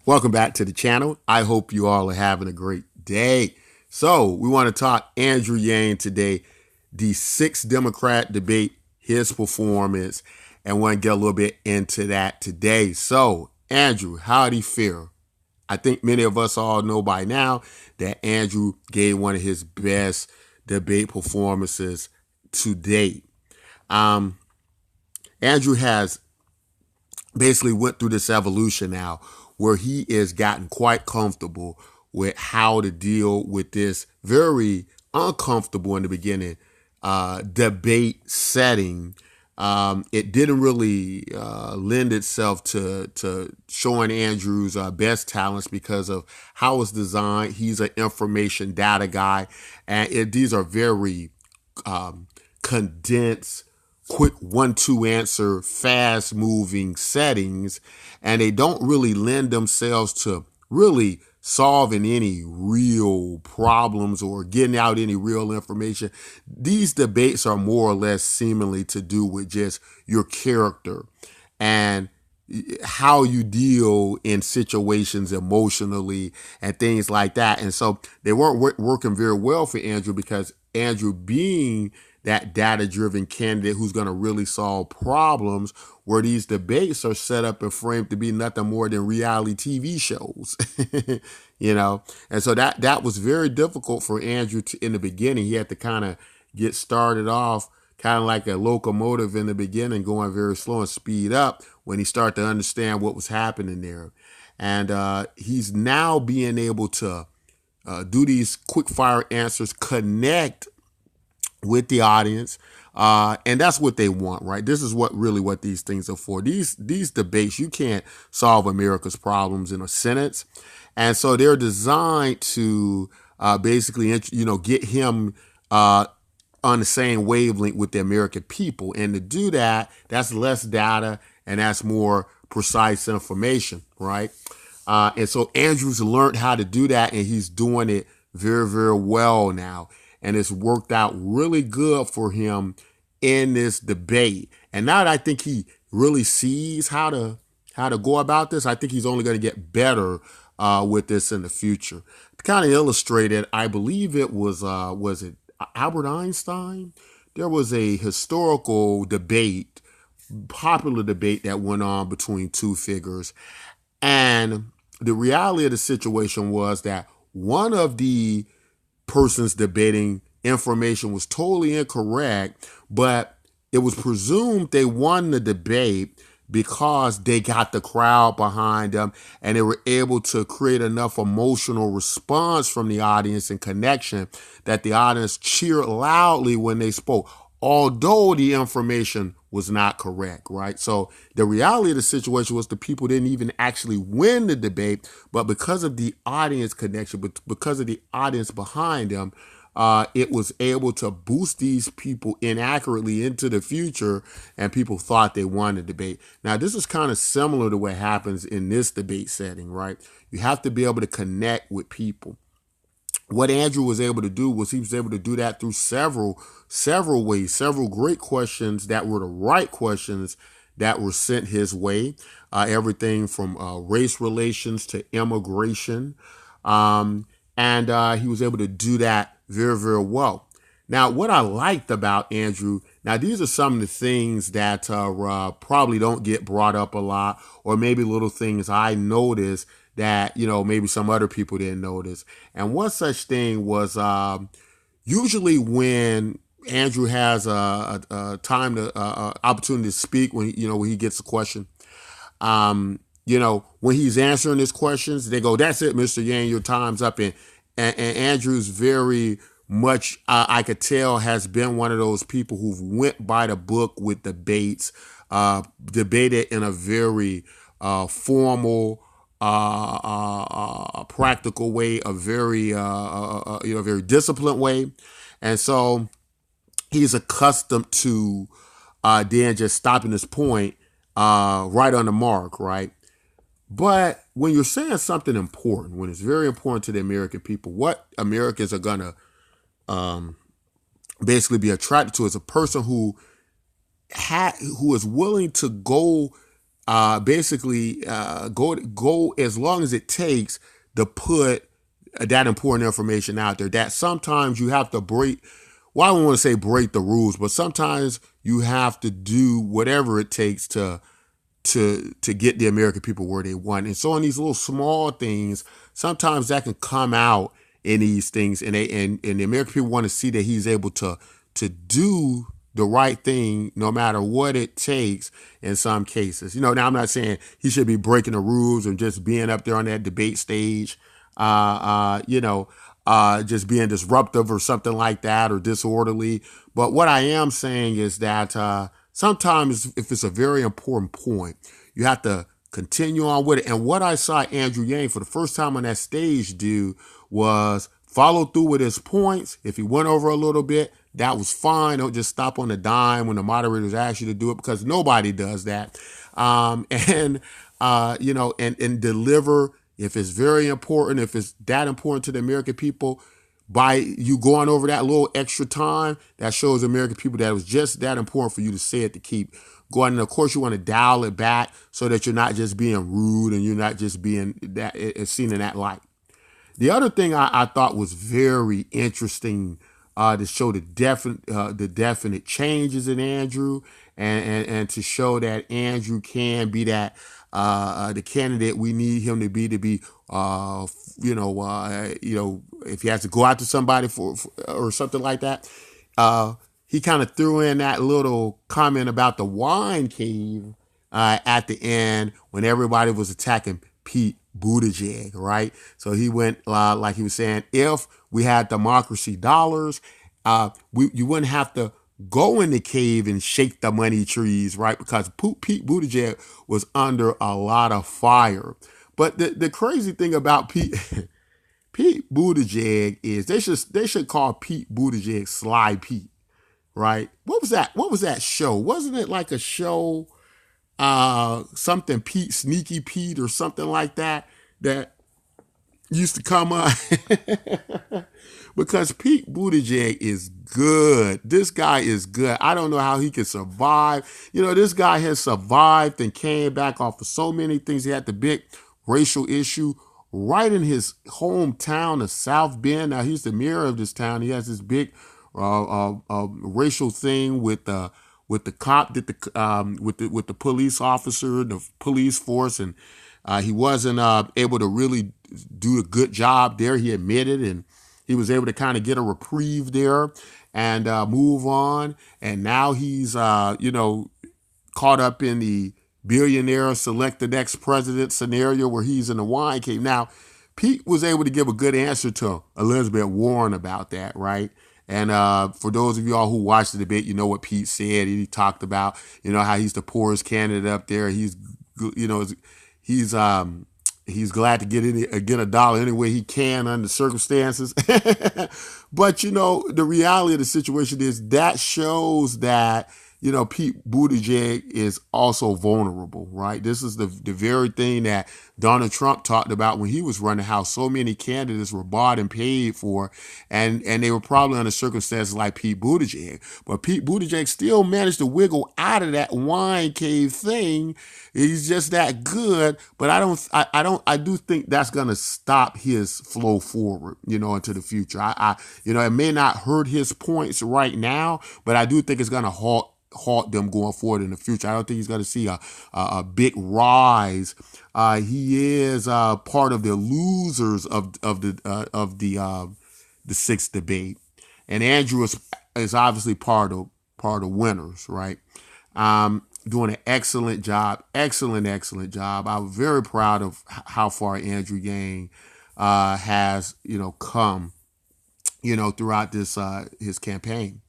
Welcome back to the channel. I hope you all are having a great day. So, we want to talk Andrew Yang today, the sixth Democrat debate, his performance, and want to get a little bit into that today. So, Andrew, how did he feel? I think many of us all know by now that Andrew gave one of his best debate performances to date. Um, Andrew has basically went through this evolution now where he is gotten quite comfortable with how to deal with this very uncomfortable in the beginning debate setting. It didn't really lend itself to showing Andrew's best talents because of how it's designed. He's an information data guy, and these are very condensed, quick 1-2 answer, fast moving settings, and they don't really lend themselves to really solving any real problems or getting out any real information. These debates are more or less seemingly to do with just your character and how you deal in situations emotionally and things like that. And so they weren't working very well for Andrew because Andrew, being that data driven candidate who's going to really solve problems, where these debates are set up and framed to be nothing more than reality TV shows, and so that was very difficult for Andrew in the beginning. He had to kind of get started off kind of like a locomotive in the beginning, going very slow and speed up when he started to understand what was happening there. And he's now being able to do these quick fire answers, connect with the audience. And that's what they want, right? This is what these things are for. These debates, you can't solve America's problems in a sentence. And so they're designed to basically, get him on the same wavelength with the American people. And to do that, that's less data and that's more precise information, right? And so Andrew's learned how to do that, and he's doing it very, very well now. And it's worked out really good for him in this debate. And now that I think he really sees how to go about this, I think he's only going to get better with this in the future. To kind of illustrate it, I believe it was it Albert Einstein? There was a historical debate, popular debate that went on between two figures. And the reality of the situation was that one of the persons debating information was totally incorrect, but it was presumed they won the debate because they got the crowd behind them and they were able to create enough emotional response from the audience and connection that the audience cheered loudly when they spoke, although the information was not correct, right? So the reality of the situation was the people didn't even actually win the debate, but because of the audience connection, but because of the audience behind them, it was able to boost these people inaccurately into the future, and people thought they won the debate. Now, this is kind of similar to what happens in this debate setting, right? You have to be able to connect with people. What Andrew was able to do was he was able to do that through several ways, several great questions that were the right questions that were sent his way. Everything from race relations to immigration. And he was able to do that very, very well. Now, what I liked about Andrew, now these are some of the things that probably don't get brought up a lot, or maybe little things I noticed that, maybe some other people didn't notice. And one such thing was usually when Andrew has a time to opportunity to speak, when when he gets a question, when he's answering his questions, they go, "That's it, Mr. Yang, your time's up." And Andrew's very much, I could tell, has been one of those people who've went by the book with debates, debated in a very formal, practical way, a very, very disciplined way. And so he's accustomed to then just stopping his point right on the mark, right? But when you're saying something important, when it's very important to the American people, what Americans are going to basically be attracted to is a person who is willing to go basically go as long as it takes to put that important information out there. That sometimes you have to break. Well, I don't want to say break the rules, but sometimes you have to do whatever it takes to get the American people where they want. And so in these little small things, sometimes that can come out in these things, and the American people want to see that he's able to do the right thing no matter what it takes in some cases. Now I'm not saying he should be breaking the rules or just being up there on that debate stage, just being disruptive or something like that or disorderly. But what I am saying is that sometimes if it's a very important point, you have to continue on with it. And what I saw Andrew Yang for the first time on that stage do was follow through with his points. If he went over a little bit, that was fine. Don't just stop on a dime when the moderators ask you to do it, because nobody does that. And deliver if it's very important, if it's that important to the American people. By you going over that little extra time, that shows the American people that it was just that important for you to say it, to keep going. And of course, you want to dial it back so that you're not just being rude and you're not just being that seen in that light. The other thing I thought was very interesting to show the definite changes in Andrew, and to show that Andrew can be that the candidate we need him to be if he has to go out to somebody for or something like that. He kind of threw in that little comment about the wine cave at the end when everybody was attacking Pete Buttigieg, right? So he went like he was saying, if we had democracy dollars, you wouldn't have to go in the cave and shake the money trees, right? Because Pete Buttigieg was under a lot of fire. But the crazy thing about Pete Buttigieg is they should call Pete Buttigieg Sly Pete, right? What was that show? Wasn't it like a show, something Pete, Sneaky Pete or something like that used to come up? Because Pete Buttigieg is good. This guy is good. I don't know how he can survive. This guy has survived and came back off of so many things. He had the big racial issue right in his hometown of South Bend. Now, he's the mayor of this town. He has this big racial thing with the cop with the police officer, the police force, and he wasn't able to really do a good job there. He admitted, and he was able to kind of get a reprieve there and move on. And now he's caught up in the billionaire select the next president scenario where he's in the wine cave. Now, Pete was able to give a good answer to Elizabeth Warren about that, right? And for those of y'all who watched the debate, you know what Pete said. He talked about, how he's the poorest candidate up there. He's glad to get a dollar any way he can under circumstances. But, the reality of the situation is that shows that, Pete Buttigieg is also vulnerable, right? This is the very thing that Donald Trump talked about when he was running, how so many candidates were bought and paid for, and they were probably under circumstances like Pete Buttigieg. But Pete Buttigieg still managed to wiggle out of that wine cave thing. He's just that good. But I do think that's going to stop his flow forward, into the future. It may not hurt his points right now, but I do think it's going to halt them going forward in the future. I don't think he's going to see a big rise. He is part of the losers of the sixth debate, and Andrew is obviously part of winners, right? Doing an excellent job. I'm very proud of how far Andrew Yang has come throughout this his campaign.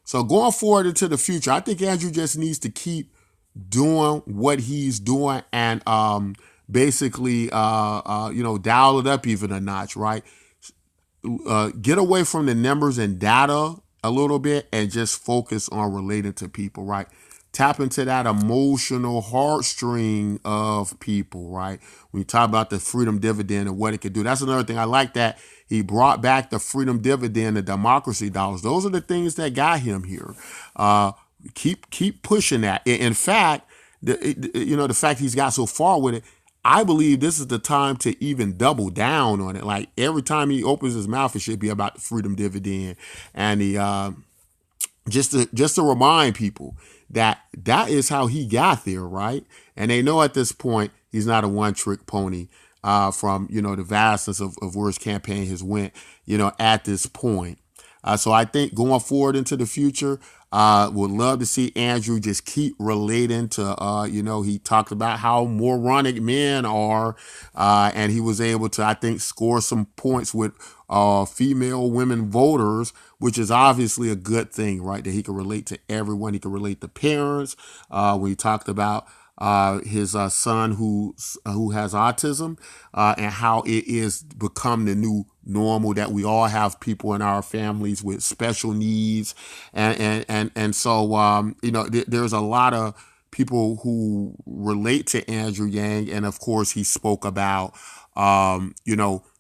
So going forward into the future, I think Andrew just needs to keep doing what he's doing and basically dial it up even a notch, right? Get away from the numbers and data a little bit and just focus on relating to people, right? Tap into that emotional heartstring of people, right? When you talk about the freedom dividend and what it could do, that's another thing. I like that he brought back the freedom dividend, the democracy dollars. Those are the things that got him here. Keep pushing that. In fact, the fact he's got so far with it, I believe this is the time to even double down on it. Like every time he opens his mouth, it should be about the freedom dividend and the just to remind people that that is how he got there, right? And they know at this point he's not a one trick pony. From the vastness of where his campaign has went, at this point. So I think going forward into the future, would love to see Andrew just keep relating to, he talked about how moronic men are, and he was able to, I think, score some points with female women voters, which is obviously a good thing, right? That he can relate to everyone. He can relate to parents. When he talked about his son who has autism, and how it is become the new normal that we all have people in our families with special needs, and so there's a lot of people who relate to Andrew Yang, and of course he spoke about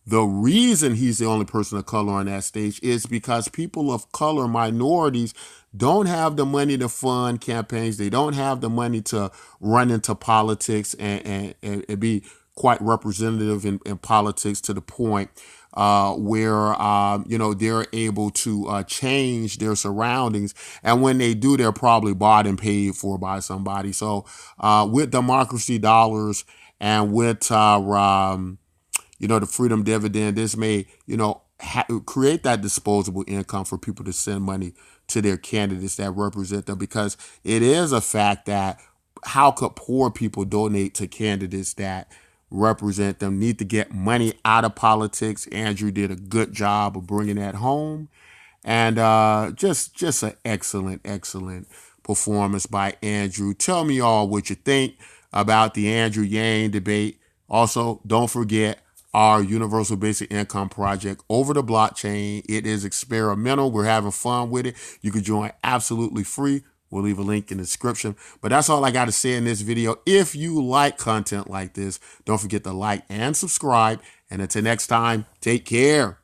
the reason he's the only person of color on that stage is because people of color, minorities, don't have the money to fund campaigns. They don't have the money to run into politics and be quite representative in politics to the point where they're able to change their surroundings. And when they do, they're probably bought and paid for by somebody. So with democracy dollars and with the freedom dividend, this may, create that disposable income for people to send money to their candidates that represent them, because it is a fact that how could poor people donate to candidates that represent them? Need to get money out of politics. Andrew did a good job of bringing that home, and just an excellent performance by Andrew. Tell me all what you think about the Andrew Yang debate. Also, don't forget our universal basic income project over the blockchain. It is experimental. We're having fun with it. You can join absolutely free. We'll leave a link in the description. But that's all I got to say in this video. If you like content like this, don't forget to like and subscribe. And until next time, take care.